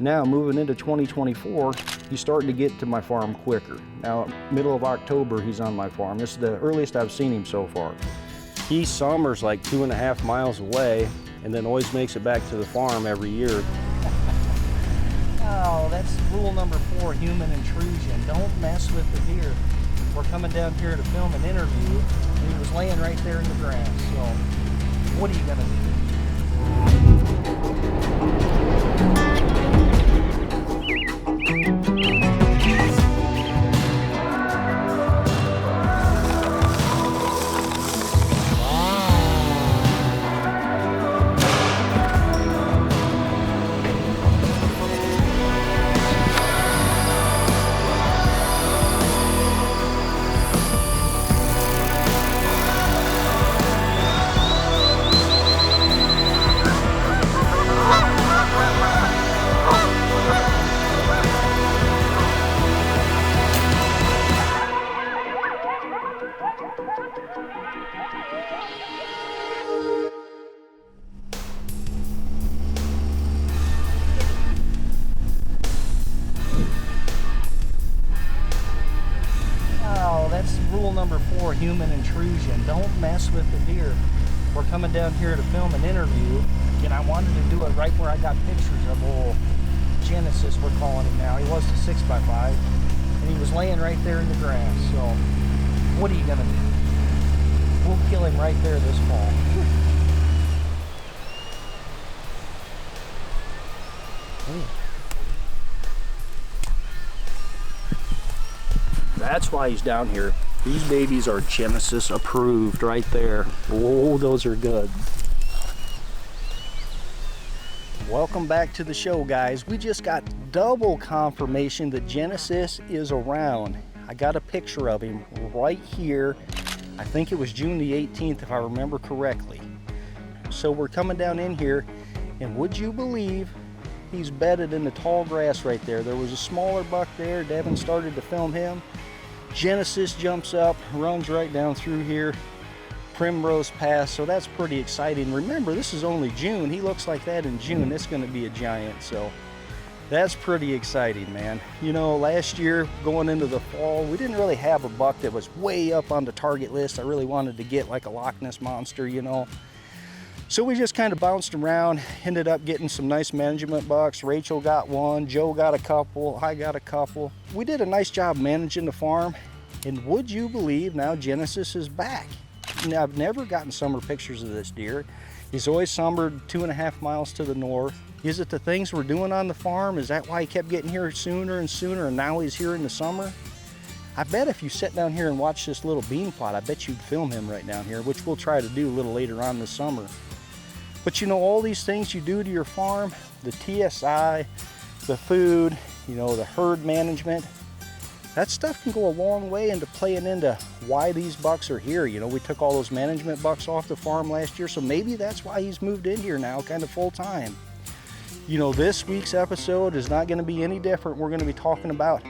Now moving into 2024, he's starting to get to my farm quicker. Now, middle of October, he's on my farm. This is the earliest I've seen him so far. He summers like 2.5 miles away and then always makes it back to the farm every year. Oh, that's rule number 4, human intrusion. Don't mess with the deer. We're coming down here to film an interview, and he was laying right there in the grass. So, what are you gonna do? That's rule number 4, human intrusion. Don't mess with the deer. We're coming down here to film an interview, and I wanted to do it right where I got pictures of old Genesis, we're calling him now. He was the 6x5, and he was laying right there in the grass. So, what are you gonna do? We'll kill him right there this fall. That's why he's down here. These babies are Genesis approved right there. Oh, those are good. Welcome back to the show, guys. We just got double confirmation that Genesis is around. I got a picture of him right here. I think it was June the 18th, if I remember correctly. So we're coming down in here, and would you believe he's bedded in the tall grass right there. There was a smaller buck there. Devin started to film him. Genesis jumps up, runs right down through here, Primrose Pass, so that's pretty exciting. Remember, this is only June. He looks like that in June. It's going to be a giant, so that's pretty exciting, man. You know, last year, going into the fall, we didn't really have a buck that was way up on the target list. I really wanted to get like a Loch Ness monster, you know. So we just kind of bounced around, ended up getting some nice management bucks. Rachel got one, Joe got a couple, I got a couple. We did a nice job managing the farm, and would you believe now Genesis is back? Now, I've never gotten summer pictures of this deer. He's always summered 2.5 miles to the north. Is it the things we're doing on the farm? Is that why he kept getting here sooner and sooner, and now he's here in the summer? I bet if you sit down here and watch this little bean plot, I bet you'd film him right down here, which we'll try to do a little later on this summer. But you know, all these things you do to your farm, the TSI, the food, you know, the herd management, that stuff can go a long way into playing into why these bucks are here. You know, we took all those management bucks off the farm last year, so maybe that's why he's moved in here now, kind of full time. You know, this week's episode is not going to be any different. We're going to be talking about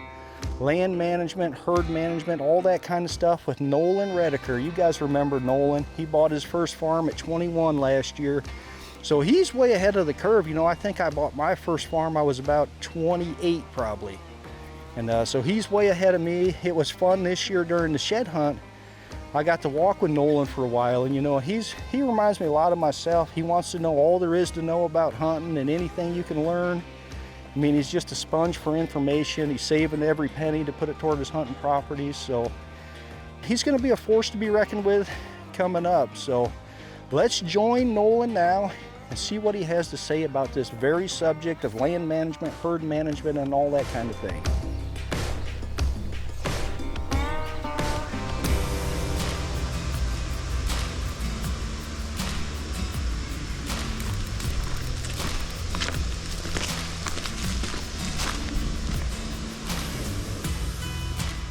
land management, herd management, all that kind of stuff with Nolan Redeker. You guys remember Nolan. He bought his first farm at 21 last year. So he's way ahead of the curve. You know, I think I bought my first farm, I was about 28 probably. And so he's way ahead of me. It was fun this year during the shed hunt. I got to walk with Nolan for a while, and you know, he reminds me a lot of myself. He wants to know all there is to know about hunting and anything you can learn. I mean, he's just a sponge for information. He's saving every penny to put it toward his hunting properties. So he's going to be a force to be reckoned with coming up. So let's join Nolan now and see what he has to say about this very subject of land management, herd management, and all that kind of thing.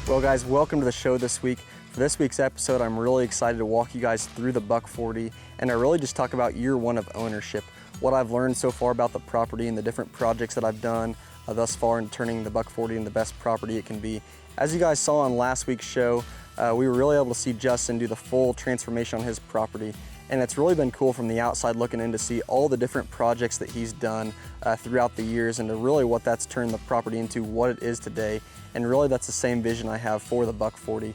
Well guys, welcome to the show this week. For this week's episode, I'm really excited to walk you guys through the Buck 40, and I really just talk about year 1 of ownership, what I've learned so far about the property and the different projects that I've done thus far in turning the Buck 40 into the best property it can be. As you guys saw on last week's show, we were really able to see Justin do the full transformation on his property, And it's really been cool from the outside looking in to see all the different projects that he's done throughout the years, and to really what that's turned the property into what it is today. And really that's the same vision I have for the Buck 40.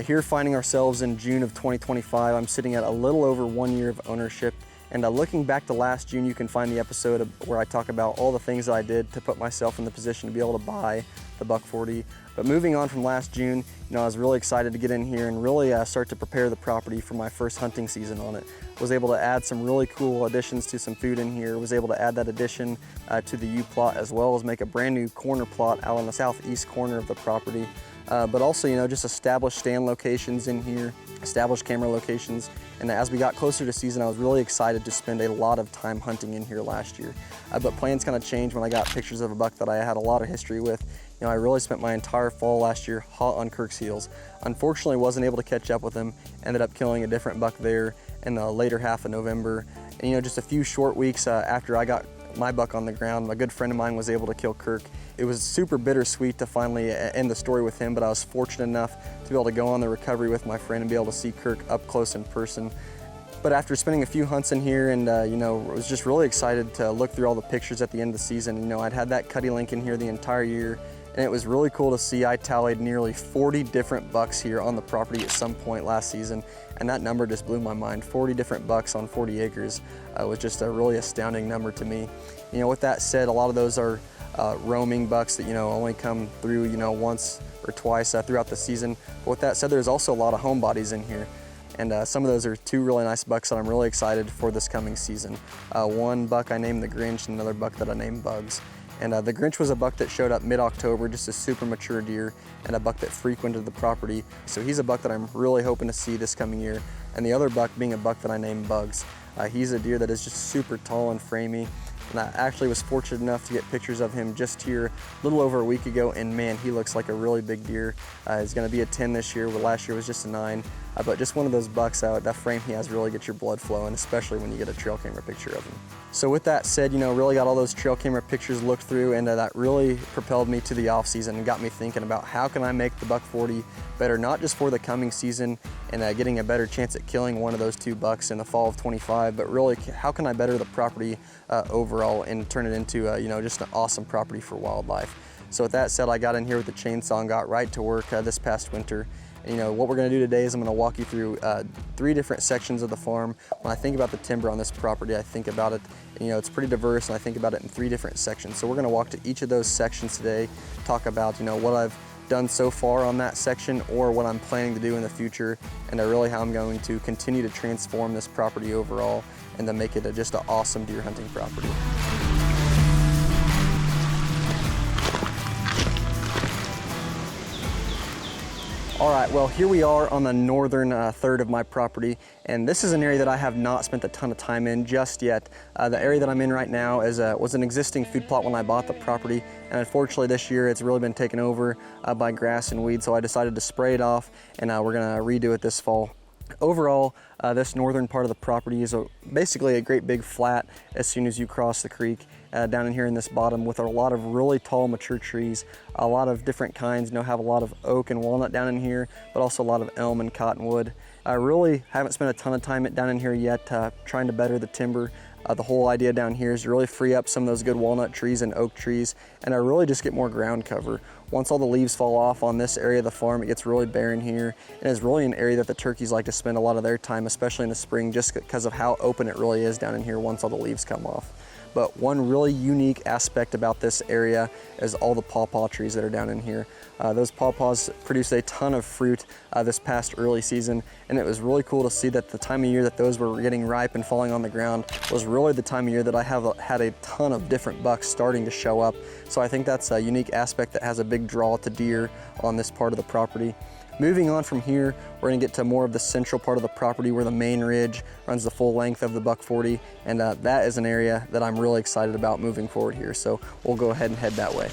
Here, finding ourselves in June of 2025, I'm sitting at a little over 1 year of ownership. And looking back to last June, you can find the episode where I talk about all the things that I did to put myself in the position to be able to buy the Buck 40. But moving on from last June, I was really excited to get in here and really start to prepare the property for my first hunting season on it. Was able to add some really cool additions to some food in here. Was able to add that addition to the U plot, as well as make a brand new corner plot out on the southeast corner of the property. But also, just establish stand locations in here, establish camera locations. And as we got closer to season, I was really excited to spend a lot of time hunting in here last year. But plans kind of changed when I got pictures of a buck that I had a lot of history with. I really spent my entire fall last year hot on Kirk's heels. Unfortunately, wasn't able to catch up with him. Ended up killing a different buck there in the later half of November. And just a few short weeks after I got my buck on the ground, a good friend of mine was able to kill Kirk. It was super bittersweet to finally end the story with him, but I was fortunate enough to be able to go on the recovery with my friend and be able to see Kirk up close in person. But after spending a few hunts in here and, was just really excited to look through all the pictures at the end of the season. I'd had that Cuddy link in here the entire year, and it was really cool to see I tallied nearly 40 different bucks here on the property at some point last season, and that number just blew my mind. 40 different bucks on 40 acres was just a really astounding number to me. With that said, a lot of those are roaming bucks that only come through once or twice throughout the season. But with that said, there's also a lot of home bodies in here, and some of those are two really nice bucks that I'm really excited for this coming season. One buck I named the Grinch, and another buck that I named Bugs. And the Grinch was a buck that showed up mid-October, just a super mature deer, and a buck that frequented the property. So he's a buck that I'm really hoping to see this coming year. And the other buck being a buck that I named Bugs. He's a deer that is just super tall and framey. And I actually was fortunate enough to get pictures of him just here a little over a week ago, and man, he looks like a really big deer. He's gonna be a 10 this year, where last year was just a 9. But just one of those bucks, that frame he has really gets your blood flowing, especially when you get a trail camera picture of him. So with that said, really got all those trail camera pictures looked through, and that really propelled me to the off season and got me thinking about how can I make the Buck 40 better, not just for the coming season and getting a better chance at killing one of those 2 bucks in the fall of 25, but really how can I better the property overall and turn it into just an awesome property for wildlife. So with that said, I got in here with the chainsaw and got right to work this past winter. What we're gonna do today is I'm gonna walk you through 3 different sections of the farm. When I think about the timber on this property, I think about it, it's pretty diverse, and I think about it in 3 different sections. So we're gonna walk to each of those sections today, talk about, what I've done so far on that section or what I'm planning to do in the future, and really how I'm going to continue to transform this property overall and to make it just an awesome deer hunting property. All right, well, here we are on the northern third of my property, and this is an area that I have not spent a ton of time in just yet. The area that I'm in right now was an existing food plot when I bought the property, and unfortunately this year it's really been taken over by grass and weeds, so I decided to spray it off, and we're gonna redo it this fall. Overall, this northern part of the property is basically a great big flat as soon as you cross the creek. Down in here in this bottom with a lot of really tall mature trees, a lot of different kinds, have a lot of oak and walnut down in here, but also a lot of elm and cottonwood. I really haven't spent a ton of time down in here yet trying to better the timber. The whole idea down here is to really free up some of those good walnut trees and oak trees, and I really just get more ground cover. Once all the leaves fall off on this area of the farm, it gets really barren here, and it's really an area that the turkeys like to spend a lot of their time, especially in the spring, just because of how open it really is down in here once all the leaves come off. But one really unique aspect about this area is all the pawpaw trees that are down in here. Those pawpaws produced a ton of fruit this past early season, and it was really cool to see that the time of year that those were getting ripe and falling on the ground was really the time of year that I have had a ton of different bucks starting to show up. So I think that's a unique aspect that has a big draw to deer on this part of the property. Moving on from here, we're gonna get to more of the central part of the property where the main ridge runs the full length of the Buck 40, and that is an area that I'm really excited about moving forward here. So we'll go ahead and head that way.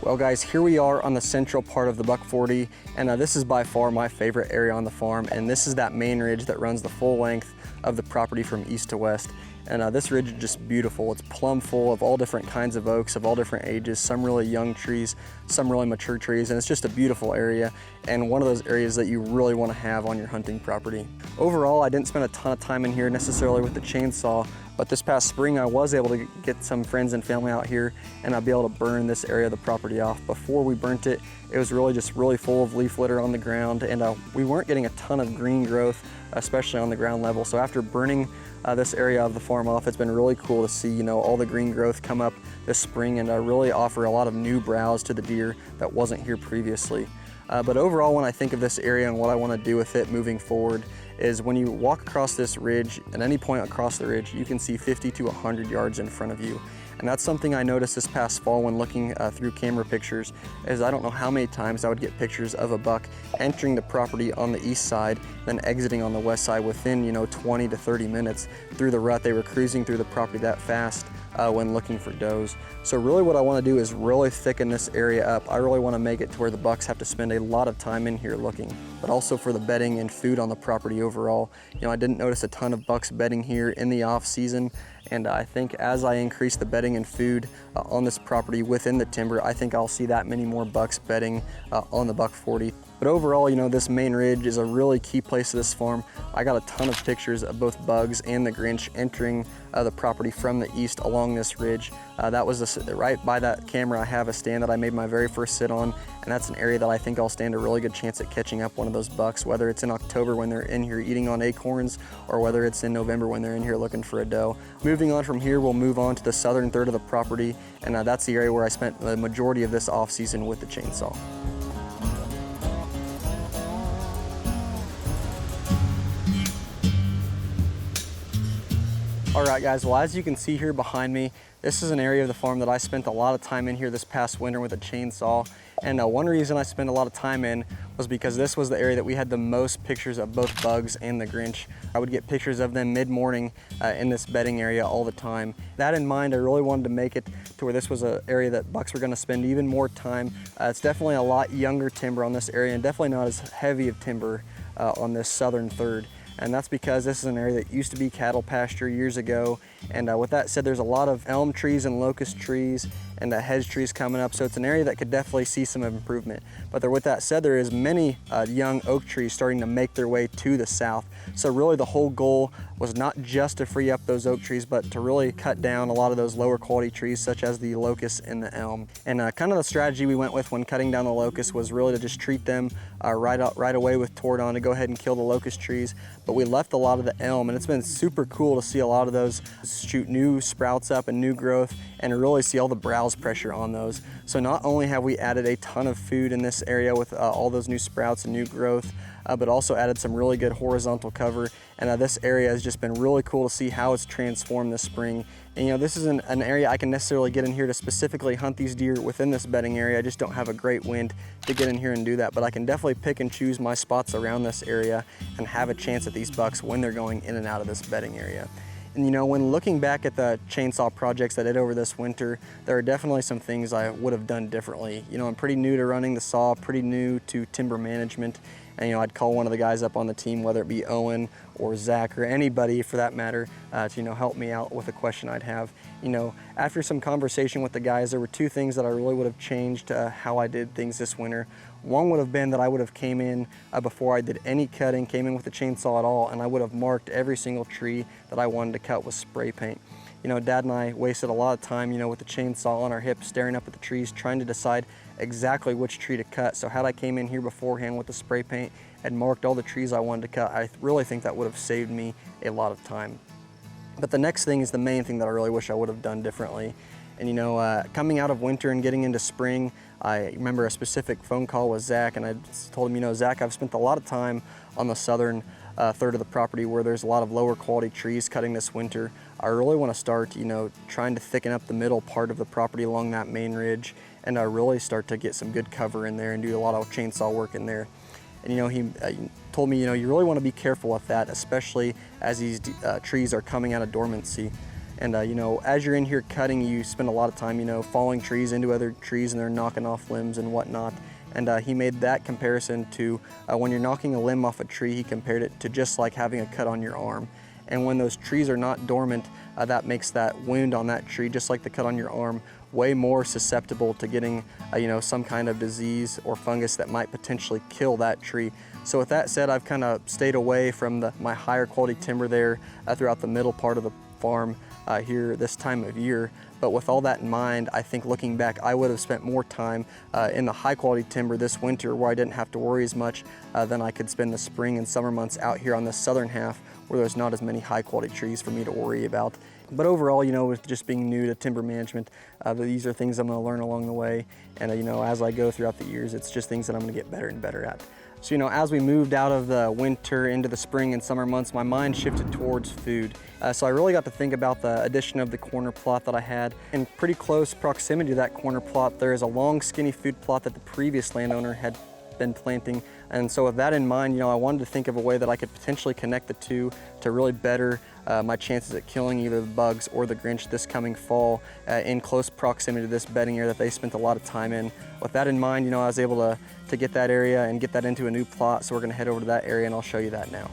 Well guys, here we are on the central part of the Buck 40, and this is by far my favorite area on the farm, and this is that main ridge that runs the full length of the property from east to west. And this ridge is just beautiful. It's plumb full of all different kinds of oaks of all different ages, some really young trees, some really mature trees, and it's just a beautiful area and one of those areas that you really want to have on your hunting property. Overall, I didn't spend a ton of time in here necessarily with the chainsaw, but this past spring I was able to get some friends and family out here and I'd be able to burn this area of the property off. Before we burnt it, it was really just really full of leaf litter on the ground, and we weren't getting a ton of green growth, especially on the ground level. So after burning this area of the farm off, it's been really cool to see, all the green growth come up this spring and really offer a lot of new browse to the deer that wasn't here previously. But overall, when I think of this area and what I want to do with it moving forward, is when you walk across this ridge, at any point across the ridge, you can see 50 to 100 yards in front of you. And that's something I noticed this past fall when looking through camera pictures, is I don't know how many times I would get pictures of a buck entering the property on the east side, then exiting on the west side within 20 to 30 minutes through the rut. They were cruising through the property that fast when looking for does. So really what I want to do is really thicken this area up. I really want to make it to where the bucks have to spend a lot of time in here looking, but also for the bedding and food on the property overall. I didn't notice a ton of bucks bedding here in the off season, and I think as I increase the bedding and food on this property within the timber, I think I'll see that many more bucks bedding on the buck 40. But overall, this main ridge is a really key place to this farm. I got a ton of pictures of both bugs and the Grinch entering the property from the east along this ridge. That was right by that camera. I have a stand that I made my very first sit on, and that's an area that I think I'll stand a really good chance at catching up one of those bucks, whether it's in October when they're in here eating on acorns, or whether it's in November when they're in here looking for a doe. Moving on from here, we'll move on to the southern third of the property, and that's the area where I spent the majority of this off season with the chainsaw. All right guys, well as you can see here behind me, this is an area of the farm that I spent a lot of time in here this past winter with a chainsaw. And one reason I spent a lot of time in was because this was the area that we had the most pictures of both bugs and the Grinch. I would get pictures of them mid-morning in this bedding area all the time. That in mind, I really wanted to make it to where this was an area that bucks were gonna spend even more time. It's definitely a lot younger timber on this area and definitely not as heavy of timber on this southern third. And that's because this is an area that used to be cattle pasture years ago. And with that said, there's a lot of elm trees and locust trees and hedge trees coming up, so it's an area that could definitely see some improvement. But with that said, there is many young oak trees starting to make their way to the south. So really the whole goal was not just to free up those oak trees, but to really cut down a lot of those lower quality trees such as the locust and the elm. And kind of the strategy we went with when cutting down the locust was really to just treat them right away with Tordon to go ahead and kill the locust trees. But we left a lot of the elm, and it's been super cool to see a lot of those shoot new sprouts up and new growth, and really see all the browse pressure on those. So not only have we added a ton of food in this area with all those new sprouts and new growth, but also added some really good horizontal cover. And this area has just been really cool to see how it's transformed this spring. And this isn't an area I can necessarily get in here to specifically hunt these deer within this bedding area. I just don't have a great wind to get in here and do that, but I can definitely pick and choose my spots around this area and have a chance at these bucks when they're going in and out of this bedding area. And when looking back at the chainsaw projects I did over this winter, there are definitely some things I would have done differently. I'm pretty new to running the saw, pretty new to timber management. And I'd call one of the guys up on the team, whether it be Owen or Zach or anybody for that matter, to help me out with a question I'd have. After some conversation with the guys, there were two things that I really would have changed how I did things this winter. One would have been that I would have came in before I did any cutting, came in with the chainsaw at all, and I would have marked every single tree that I wanted to cut with spray paint. Dad and I wasted a lot of time, with the chainsaw on our hip, staring up at the trees, trying to decide exactly which tree to cut. So had I came in here beforehand with the spray paint and marked all the trees I wanted to cut, I really think that would have saved me a lot of time. But the next thing is the main thing that I really wish I would have done differently. And coming out of winter and getting into spring, I remember a specific phone call with Zach, and I told him, Zach, I've spent a lot of time on the southern third of the property where there's a lot of lower quality trees cutting this winter. I really want to start, trying to thicken up the middle part of the property along that main ridge, and I really start to get some good cover in there and do a lot of chainsaw work in there. And he told me, you really want to be careful with that, especially as these trees are coming out of dormancy. And as you're in here cutting, you spend a lot of time, falling trees into other trees, and they're knocking off limbs and whatnot. And he made that comparison to when you're knocking a limb off a tree, he compared it to just like having a cut on your arm. And when those trees are not dormant, that makes that wound on that tree, just like the cut on your arm, way more susceptible to getting some kind of disease or fungus that might potentially kill that tree. So with that said, I've kind of stayed away from my higher quality timber there throughout the middle part of the farm here this time of year. But with all that in mind, I think looking back, I would have spent more time in the high quality timber this winter, where I didn't have to worry as much than I could spend the spring and summer months out here on the southern half, where there's not as many high quality trees for me to worry about. But overall, with just being new to timber management, these are things I'm going to learn along the way. And as I go throughout the years, it's just things that I'm going to get better and better at. So as we moved out of the winter into the spring and summer months, my mind shifted towards food. So I really got to think about the addition of the corner plot that I had. In pretty close proximity to that corner plot, there is a long skinny food plot that the previous landowner had been planting. And so with that in mind, I wanted to think of a way that I could potentially connect the two to really better my chances at killing either the bugs or the Grinch this coming fall in close proximity to this bedding area that they spent a lot of time in. With that in mind, I was able to get that area and get that into a new plot. So we're gonna head over to that area and I'll show you that now.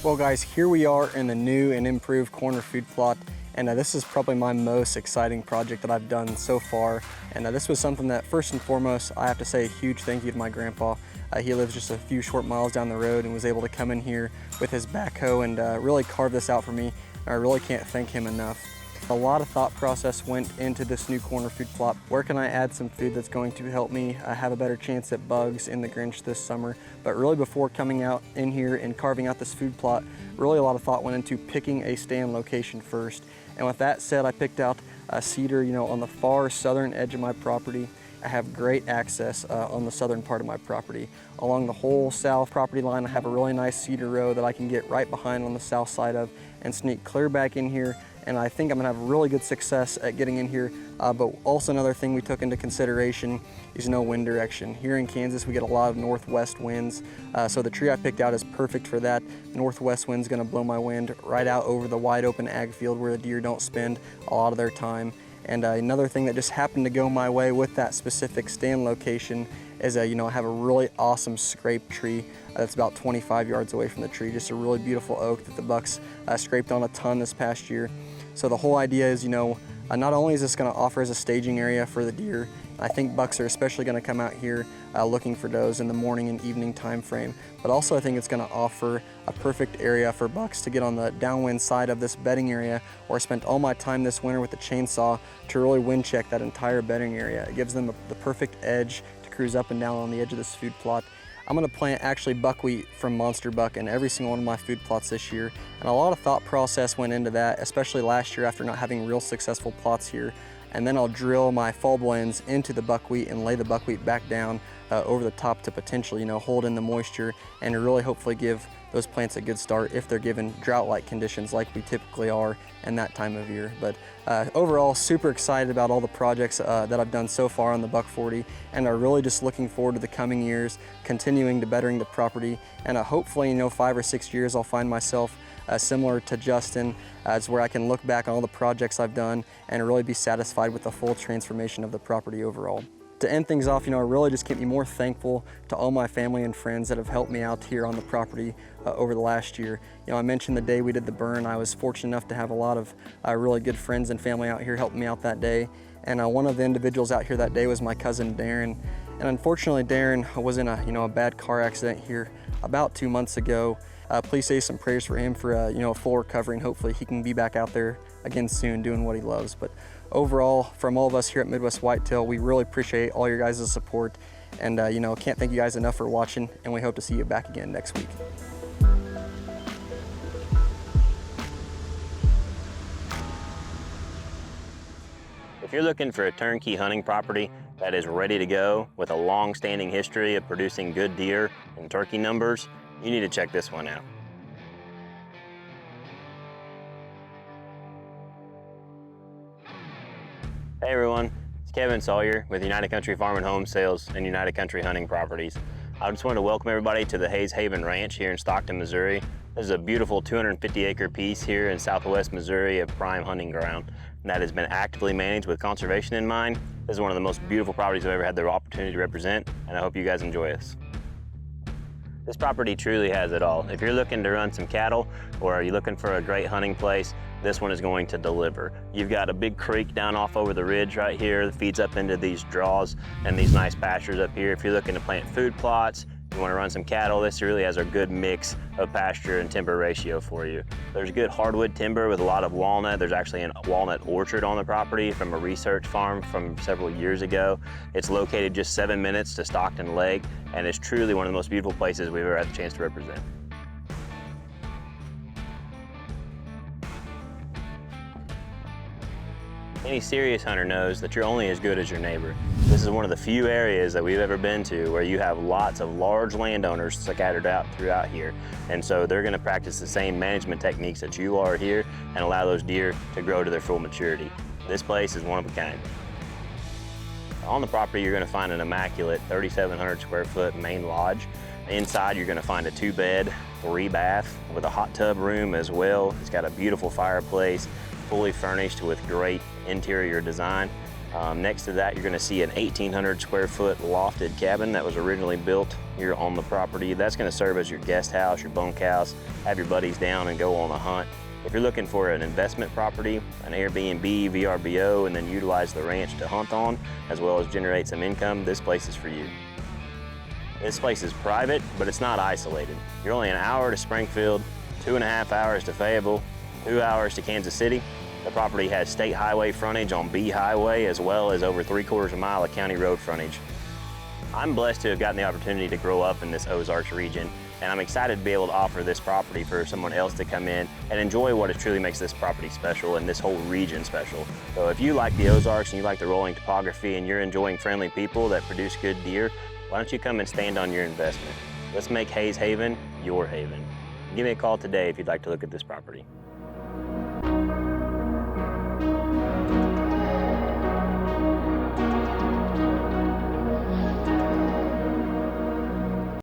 Well guys, here we are in the new and improved corner food plot. And this is probably my most exciting project that I've done so far. And this was something that, first and foremost, I have to say a huge thank you to my grandpa. He lives just a few short miles down the road and was able to come in here with his backhoe and really carve this out for me. I really can't thank him enough. A lot of thought process went into this new corner food plot. Where can I add some food that's going to help me have a better chance at bugs in the Grinch this summer? But really, before coming out in here and carving out this food plot, really a lot of thought went into picking a stand location first. And with that said, I picked out a cedar, on the far southern edge of my property. I have great access on the southern part of my property. Along the whole south property line, I have a really nice cedar row that I can get right behind on the south side of and sneak clear back in here. And I think I'm gonna have really good success at getting in here. But also another thing we took into consideration is wind direction. Here in Kansas, we get a lot of northwest winds. So the tree I picked out is perfect for that. Northwest wind's gonna blow my wind right out over the wide open ag field where the deer don't spend a lot of their time. And another thing that just happened to go my way with that specific stand location is, I have a really awesome scrape tree that's about 25 yards away from the tree. Just a really beautiful oak that the bucks scraped on a ton this past year. So the whole idea is, not only is this going to offer as a staging area for the deer, I think bucks are especially going to come out here looking for does in the morning and evening time frame, but also I think it's going to offer a perfect area for bucks to get on the downwind side of this bedding area, where I spent all my time this winter with the chainsaw to really wind check that entire bedding area. It gives them the perfect edge to cruise up and down on the edge of this food plot. I'm going to plant actually buckwheat from Monster Buck in every single one of my food plots this year, and a lot of thought process went into that, especially last year after not having real successful plots here. And then I'll drill my fall blends into the buckwheat and lay the buckwheat back down over the top to potentially hold in the moisture and really hopefully give those plants a good start if they're given drought-like conditions like we typically are in that time of year. But overall, super excited about all the projects that I've done so far on the Buck 40, and are really just looking forward to the coming years, continuing to bettering the property, and hopefully 5 or 6 years I'll find myself similar to Justin, as where I can look back on all the projects I've done and really be satisfied with the full transformation of the property overall. To end things off, it really just kept me more thankful to all my family and friends that have helped me out here on the property over the last year. I mentioned the day we did the burn, I was fortunate enough to have a lot of really good friends and family out here helping me out that day. And one of the individuals out here that day was my cousin Darren. And unfortunately, Darren was in a bad car accident here about 2 months ago. Please say some prayers for him for a full recovery, and hopefully he can be back out there again soon doing what he loves. But overall, from all of us here at Midwest Whitetail, we really appreciate all your guys' support, and can't thank you guys enough for watching, and we hope to see you back again next week. If you're looking for a turnkey hunting property that is ready to go with a long-standing history of producing good deer and turkey numbers, you need to check this one out. Hey everyone, it's Kevin Sawyer with United Country Farm and Home Sales and United Country Hunting Properties. I just wanted to welcome everybody to the Hayes Haven Ranch here in Stockton, Missouri. This is a beautiful 250-acre piece here in southwest Missouri of prime hunting ground, and that has been actively managed with conservation in mind. This is one of the most beautiful properties I've ever had the opportunity to represent, and I hope you guys enjoy this. This property truly has it all. If you're looking to run some cattle or are you looking for a great hunting place, this one is going to deliver. You've got a big creek down off over the ridge right here that feeds up into these draws and these nice pastures up here. If you're looking to plant food plots, you want to run some cattle, this really has a good mix of pasture and timber ratio for you. There's good hardwood timber with a lot of walnut. There's actually a walnut orchard on the property from a research farm from several years ago. It's located just 7 minutes to Stockton Lake, and it's truly one of the most beautiful places we've ever had the chance to represent. Any serious hunter knows that you're only as good as your neighbor. This is one of the few areas that we've ever been to where you have lots of large landowners scattered out throughout here. And so they're gonna practice the same management techniques that you are here and allow those deer to grow to their full maturity. This place is one of a kind. On the property, you're gonna find an immaculate 3,700 square foot main lodge. Inside, you're gonna find a 2-bed, 3-bath with a hot tub room as well. It's got a beautiful fireplace, fully furnished with great interior design. Next to that, you're gonna see an 1,800 square foot lofted cabin that was originally built here on the property. That's gonna serve as your guest house, your bunkhouse, have your buddies down and go on a hunt. If you're looking for an investment property, an Airbnb, VRBO, and then utilize the ranch to hunt on, as well as generate some income, this place is for you. This place is private, but it's not isolated. You're only an hour to Springfield, 2.5 hours to Fayetteville, 2 hours to Kansas City. The property has state highway frontage on B Highway, as well as over 3/4 mile of county road frontage. I'm blessed to have gotten the opportunity to grow up in this Ozarks region, and I'm excited to be able to offer this property for someone else to come in and enjoy what it truly makes this property special and this whole region special. So if you like the Ozarks and you like the rolling topography and you're enjoying friendly people that produce good deer, why don't you come and stand on your investment? Let's make Hayes Haven your haven. Give me a call today if you'd like to look at this property.